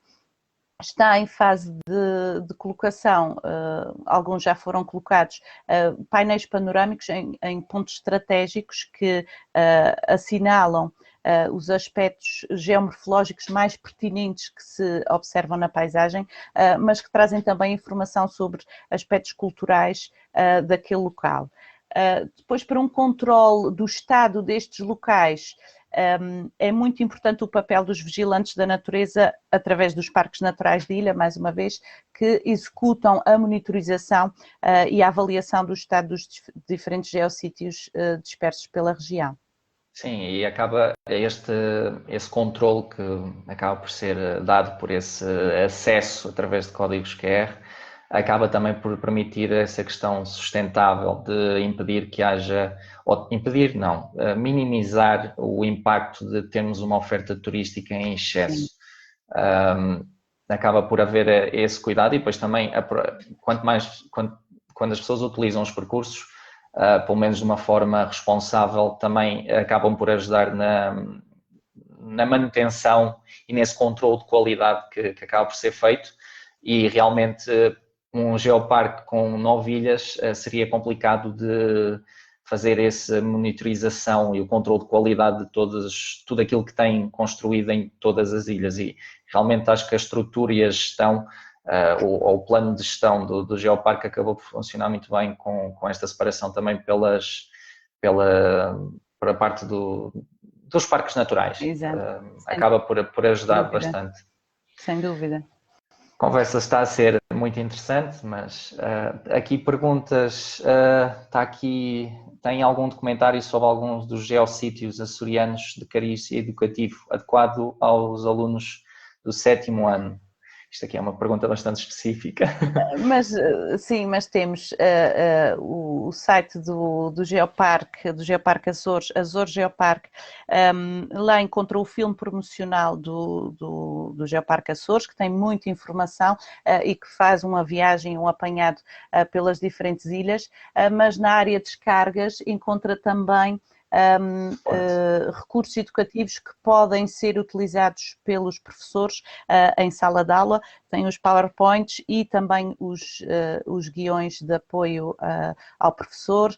Está em fase de colocação, alguns já foram colocados, painéis panorâmicos em pontos estratégicos que assinalam os aspectos geomorfológicos mais pertinentes que se observam na paisagem, mas que trazem também informação sobre aspectos culturais daquele local. Depois, para um controle do estado destes locais, é muito importante o papel dos vigilantes da natureza através dos parques naturais de ilha, mais uma vez, que executam a monitorização e a avaliação do estado dos diferentes geossítios dispersos pela região. Sim, e acaba esse controle que acaba por ser dado por esse acesso através de códigos QR, acaba também por permitir essa questão sustentável de impedir que haja, ou impedir não, minimizar o impacto de termos uma oferta turística em excesso. Acaba por haver esse cuidado e depois também, quando as pessoas utilizam os percursos, pelo menos de uma forma responsável, também acabam por ajudar na manutenção e nesse controle de qualidade que acaba por ser feito, e realmente um geoparque com 9 ilhas seria complicado de fazer essa monitorização e o controle de qualidade de tudo aquilo que tem construído em todas as ilhas, e realmente acho que a estrutura e a gestão o plano de gestão do geoparque acabou por funcionar muito bem com esta separação também pela parte dos parques naturais. Acaba por ajudar bastante. Sem dúvida. A conversa está a ser muito interessante, mas aqui perguntas, tem algum documentário sobre alguns dos geossítios açorianos de cariz educativo adequado aos alunos do 7º ano? Isto aqui é uma pergunta bastante específica. Mas sim, mas temos o site do Geoparque Açores, Açores Geoparque, lá encontrou o filme promocional do Geoparque Açores, que tem muita informação e que faz uma viagem, um apanhado pelas diferentes ilhas, mas na área de descargas encontra também recursos educativos que podem ser utilizados pelos professores em sala de aula. Tem os PowerPoints e também os guiões de apoio ao professor,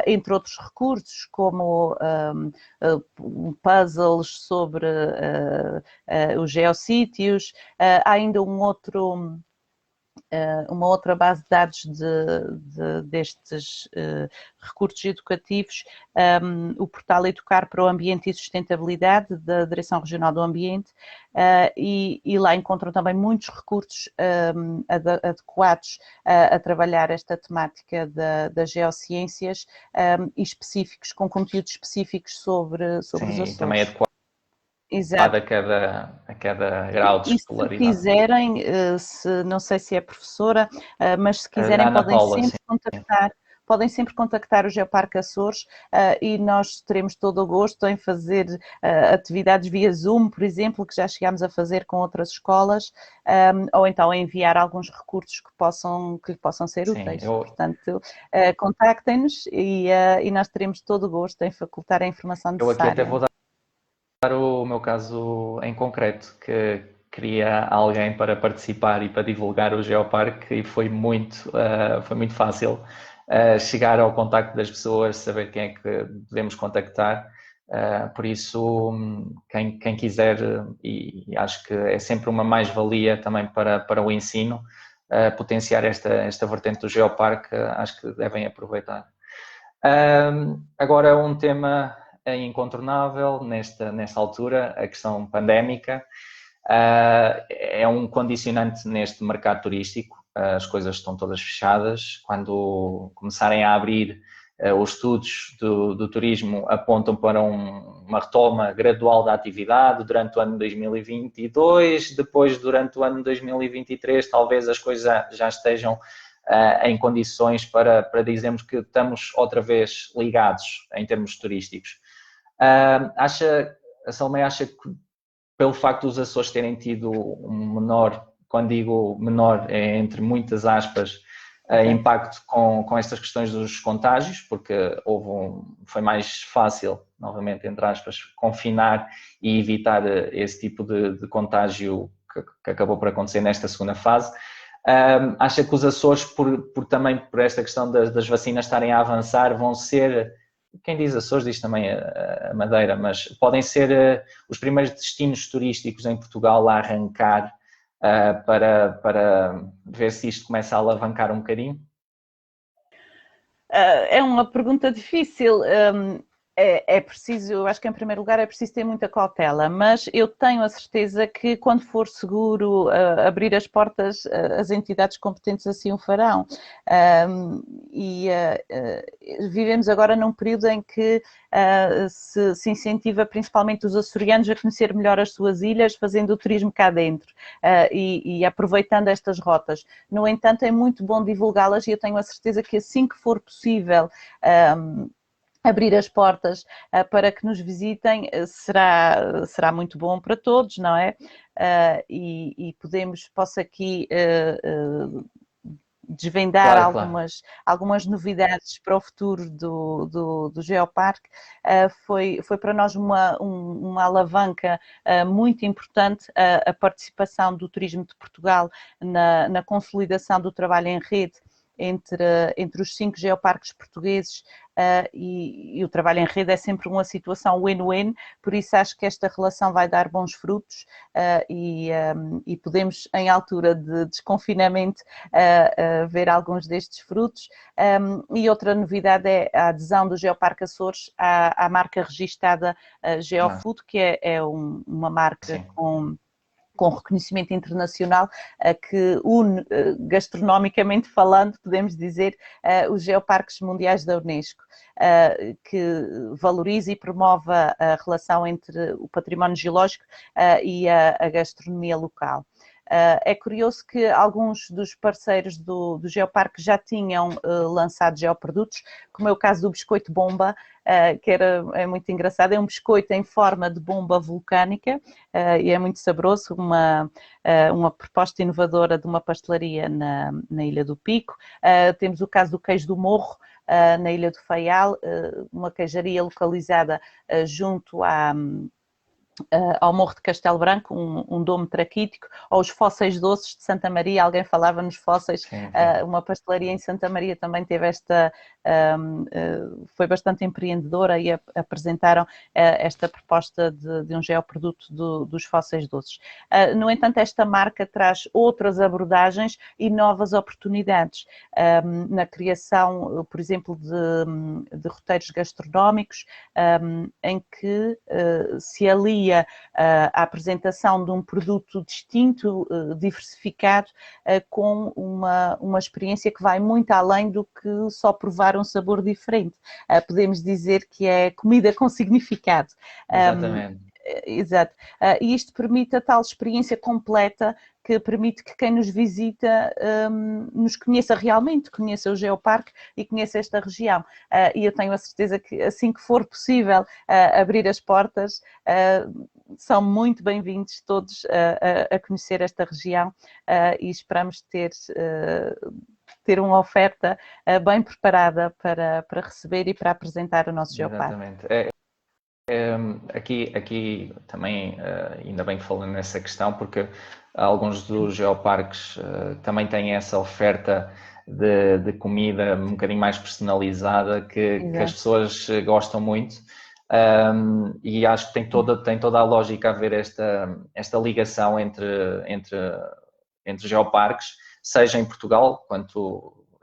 entre outros recursos, como puzzles sobre os geossítios. Há ainda uma outra base de dados destes recursos educativos, o portal Educar para o Ambiente e Sustentabilidade, da Direção Regional do Ambiente, e lá encontram também muitos recursos adequados a trabalhar esta temática das geociências e específicos, com conteúdos específicos sobre os Açores. E também adequado. Exato. A cada grau de escolaridade. E se quiserem, não sei se é professora, mas se quiserem podem sempre contactar o Geoparque Açores e nós teremos todo o gosto em fazer atividades via Zoom, por exemplo, que já chegámos a fazer com outras escolas, ou então enviar alguns recursos que lhe possam ser úteis. Portanto, contactem-nos e nós teremos todo o gosto em facultar a informação necessária. Eu aqui até vou dar o meu caso em concreto, que queria alguém para participar e para divulgar o Geoparque, e foi muito fácil chegar ao contacto das pessoas, saber quem é que devemos contactar. Por isso, quem quiser, e acho que é sempre uma mais-valia também para o ensino, potenciar esta vertente do Geoparque, acho que devem aproveitar. Agora, um tema incontornável nesta altura, a questão pandémica, é um condicionante neste mercado turístico. As coisas estão todas fechadas. Quando começarem a abrir, os estudos do turismo apontam para uma retoma gradual da atividade durante o ano 2022, depois durante o ano 2023 talvez as coisas já estejam em condições para dizermos que estamos outra vez ligados em termos turísticos. A Salomé acha que, pelo facto dos Açores terem tido um menor, quando digo menor, é entre muitas aspas, impacto com estas questões dos contágios, porque foi mais fácil, novamente, entre aspas, confinar e evitar esse tipo de contágio que acabou por acontecer nesta segunda fase. Acha que os Açores, também por esta questão das vacinas estarem a avançar, vão ser, quem diz Açores diz também a Madeira, mas podem ser os primeiros destinos turísticos em Portugal a arrancar para ver se isto começa a alavancar um bocadinho? É uma pergunta difícil. É preciso, eu acho que em primeiro lugar é preciso ter muita cautela, mas eu tenho a certeza que quando for seguro abrir as portas, as entidades competentes assim o farão. E vivemos agora num período em que se incentiva principalmente os açorianos a conhecer melhor as suas ilhas, fazendo o turismo cá dentro e aproveitando estas rotas. No entanto, é muito bom divulgá-las e eu tenho a certeza que assim que for possível abrir as portas para que nos visitem será muito bom para todos, não é? E posso aqui desvendar Claro, claro. algumas novidades para o futuro do Geoparque. Foi para nós uma alavanca muito importante a participação do Turismo de Portugal na consolidação do trabalho em rede entre os 5 geoparques portugueses e o trabalho em rede é sempre uma situação win-win, por isso acho que esta relação vai dar bons frutos e podemos, em altura de desconfinamento, ver alguns destes frutos. E outra novidade é a adesão do Geoparque Açores à marca registada GeoFood, que é uma marca Sim. com reconhecimento internacional, que une, gastronomicamente falando, podemos dizer, os geoparques mundiais da Unesco, que valoriza e promove a relação entre o património geológico e a gastronomia local. É curioso que alguns dos parceiros do Geoparque já tinham lançado geoprodutos, como é o caso do biscoito bomba, que é muito engraçado, é um biscoito em forma de bomba vulcânica e é muito saboroso, uma proposta inovadora de uma pastelaria na Ilha do Pico. Temos o caso do queijo do Morro, na Ilha do Faial, uma queijaria localizada junto ao Morro de Castelo Branco, um domo traquítico, ou os fósseis doces de Santa Maria, alguém falava nos fósseis, Sim, sim. uma pastelaria em Santa Maria também teve foi bastante empreendedora e apresentaram esta proposta de um geoproduto dos fósseis doces. No entanto, esta marca traz outras abordagens e novas oportunidades na criação, por exemplo, de roteiros gastronómicos, em que se alia a apresentação de um produto distinto, diversificado, com uma experiência que vai muito além do que só provar um sabor diferente. Podemos dizer que é comida com significado. Exatamente. Exato. E isto permite a tal experiência completa que permite que quem nos visita nos conheça realmente, conheça o Geoparque e conheça esta região. E eu tenho a certeza que assim que for possível abrir as portas, são muito bem-vindos todos a conhecer esta região e esperamos ter uma oferta bem preparada para receber e para apresentar o nosso Geoparque. Exatamente. Aqui também, ainda bem que falando nessa questão, porque alguns dos geoparques também têm essa oferta de comida um bocadinho mais personalizada que as pessoas gostam muito. E acho que tem toda a lógica a ver esta ligação entre geoparques, seja em Portugal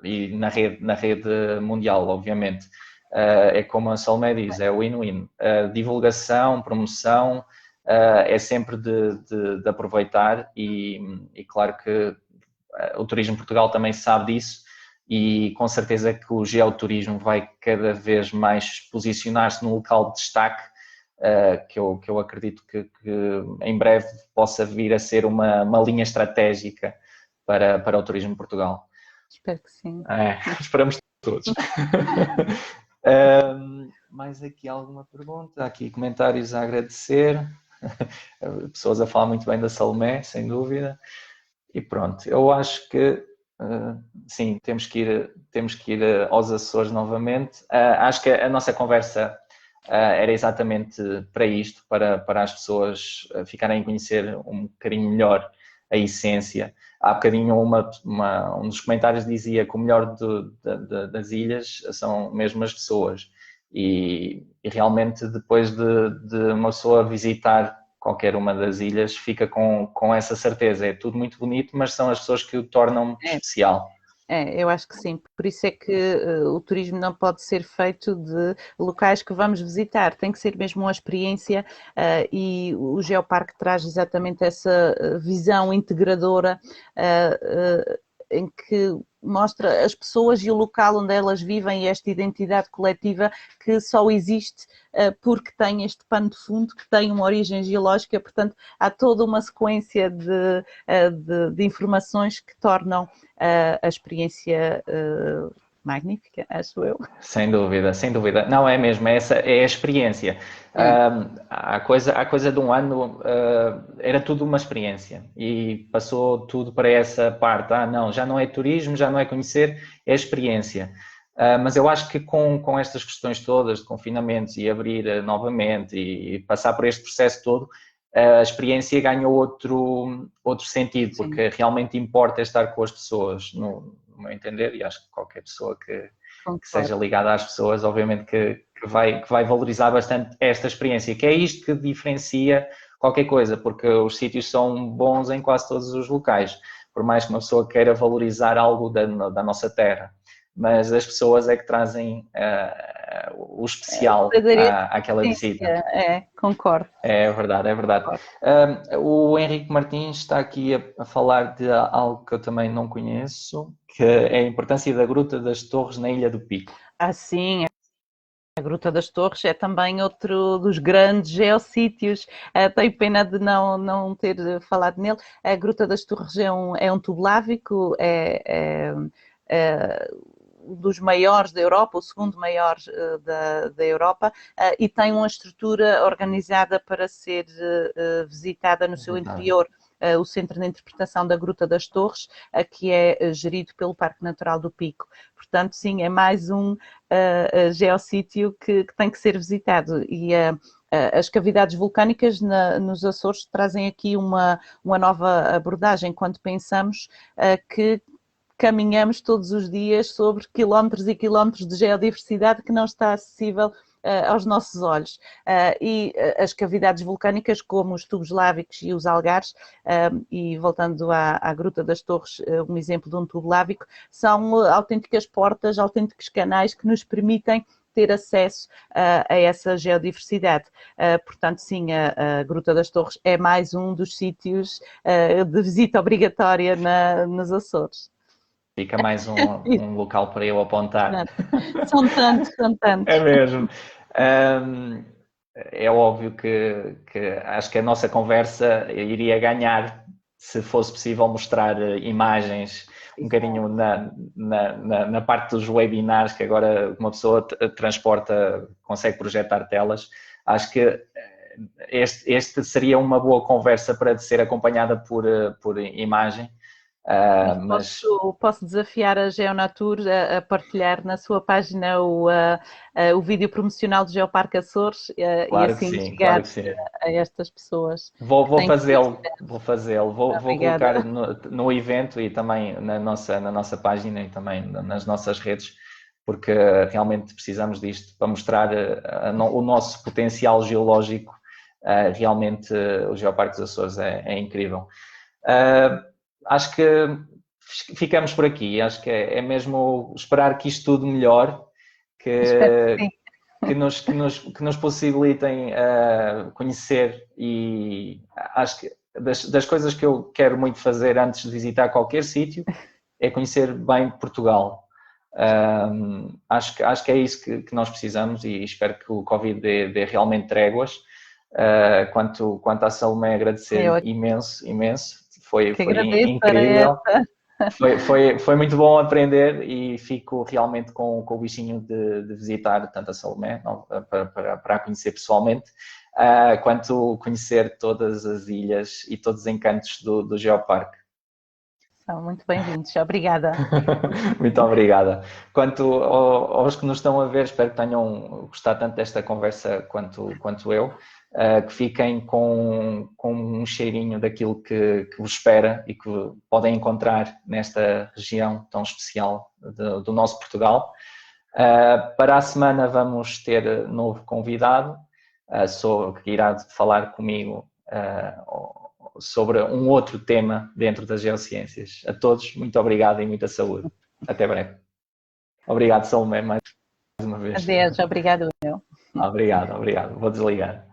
e na rede mundial, obviamente. É como a Salmé diz, é win-win. Divulgação, promoção, é sempre de aproveitar e claro que o Turismo Portugal também sabe disso e com certeza que o geoturismo vai cada vez mais posicionar-se num local de destaque que eu acredito que em breve possa vir a ser uma linha estratégica para o Turismo Portugal. Espero que sim. Esperamos todos. Mais aqui alguma pergunta? Aqui comentários a agradecer. Pessoas a falar muito bem da Salomé, sem dúvida. E pronto, eu acho que sim, temos que ir aos Açores novamente. Acho que a nossa conversa era exatamente para isto, para as pessoas ficarem a conhecer um bocadinho melhor a essência. Há bocadinho um dos comentários dizia que o melhor das ilhas são mesmo as pessoas e realmente depois de uma pessoa visitar qualquer uma das ilhas fica com essa certeza, é tudo muito bonito, mas são as pessoas que o tornam especial. Eu acho que sim. Por isso é que o turismo não pode ser feito de locais que vamos visitar, tem que ser mesmo uma experiência e o Geoparque traz exatamente essa visão integradora em que mostra as pessoas e o local onde elas vivem e esta identidade coletiva que só existe porque tem este pano de fundo, que tem uma origem geológica, portanto há toda uma sequência de informações que tornam a experiência magnífica, acho eu. Sem dúvida, sem dúvida. Não é mesmo, essa é a experiência. Há coisa de um ano era tudo uma experiência e passou tudo para essa parte. Não, já não é turismo, já não é conhecer, é experiência. Mas eu acho que com estas questões todas de confinamentos e abrir novamente e passar por este processo todo, a experiência ganhou outro sentido, porque realmente importa estar com as pessoas, no meu entender, e acho que qualquer pessoa que seja ligada às pessoas, obviamente que vai valorizar bastante esta experiência, que é isto que diferencia qualquer coisa, porque os sítios são bons em quase todos os locais, por mais que uma pessoa queira valorizar algo da nossa terra, mas as pessoas é que trazem o especial àquela visita. Concordo. É verdade, é verdade. O Henrique Martins está aqui a falar de algo que eu também não conheço, que é a importância da Gruta das Torres na Ilha do Pico. Sim, a Gruta das Torres é também outro dos grandes geossítios. Tenho pena de não ter falado nele. A Gruta das Torres é um tubo lávico, um dos maiores da Europa, o segundo maior da Europa, e tem uma estrutura organizada para ser visitada no seu interior. O Centro de Interpretação da Gruta das Torres, que é gerido pelo Parque Natural do Pico. Portanto, sim, é mais um geossítio que tem que ser visitado. E as cavidades vulcânicas nos Açores trazem aqui uma nova abordagem quando pensamos que caminhamos todos os dias sobre quilómetros e quilómetros de geodiversidade que não está acessível aos nossos olhos. E as cavidades vulcânicas, como os tubos lávicos e os algares, e voltando à Gruta das Torres, um exemplo de um tubo lávico, são autênticas portas, autênticos canais que nos permitem ter acesso a essa geodiversidade. Portanto, sim, a Gruta das Torres é mais um dos sítios de visita obrigatória nos Açores. Fica mais um local para eu apontar. São tantos. É mesmo. É óbvio que acho que a nossa conversa iria ganhar se fosse possível mostrar imagens um bocadinho na parte dos webinars, que agora uma pessoa transporta, consegue projetar telas. Acho que este seria uma boa conversa para ser acompanhada por imagem. Posso desafiar a Geonatur a partilhar na sua página o vídeo promocional do Geoparque Açores claro e assim que sim, chegar claro que sim. a estas pessoas. Vou fazê-lo. Vou colocar no evento e também na nossa página e também nas nossas redes, porque realmente precisamos disto para mostrar o nosso potencial geológico. Realmente o Geoparque dos Açores é incrível. Acho que ficamos por aqui. Acho que é mesmo esperar que isto tudo melhore, que nos possibilitem conhecer, e acho que das coisas que eu quero muito fazer antes de visitar qualquer sítio é conhecer bem Portugal. Acho que é isso que nós precisamos e espero que o Covid dê realmente tréguas. Quanto à Salomé, agradecer imenso. Foi incrível. Foi muito bom aprender e fico realmente com o bichinho de visitar tanto a Salomé, para a conhecer pessoalmente, quanto conhecer todas as ilhas e todos os encantos do Geoparque. São muito bem-vindos, obrigada. Muito obrigada. Quanto aos que nos estão a ver, espero que tenham gostado tanto desta conversa quanto eu. Que fiquem com um cheirinho daquilo que vos espera e que podem encontrar nesta região tão especial do nosso Portugal. Para a semana vamos ter novo convidado, que irá falar comigo sobre um outro tema dentro das geociências. A todos, muito obrigado e muita saúde. Até breve. Obrigado, Salomé, mais uma vez. Adeus, obrigado eu. Obrigado. Vou desligar.